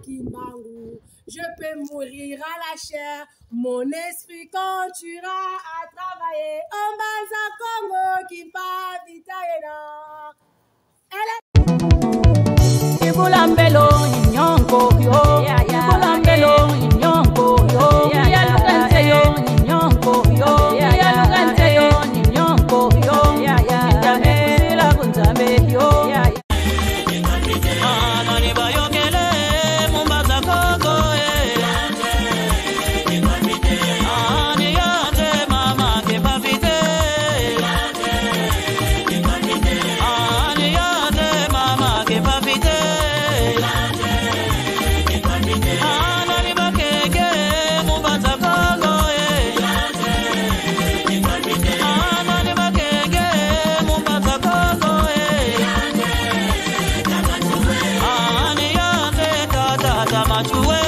Kimbangu. Je peux mourir à la chair, mon esprit continuera à travailler. En Banza Congo qui va vitaïna. Ibulambelo inyonko yo, ibulambelo inyonko yo, yalukante yo inyonko yo, yalukante yo inyonko yo, njame la kunzame yo. Nani bayokele mumbaza koko ani yate mama ke papite ani yate mama ke papite nani bakeke mumbaza koko nani bakeke mumbaza koko ani yate tata machuwe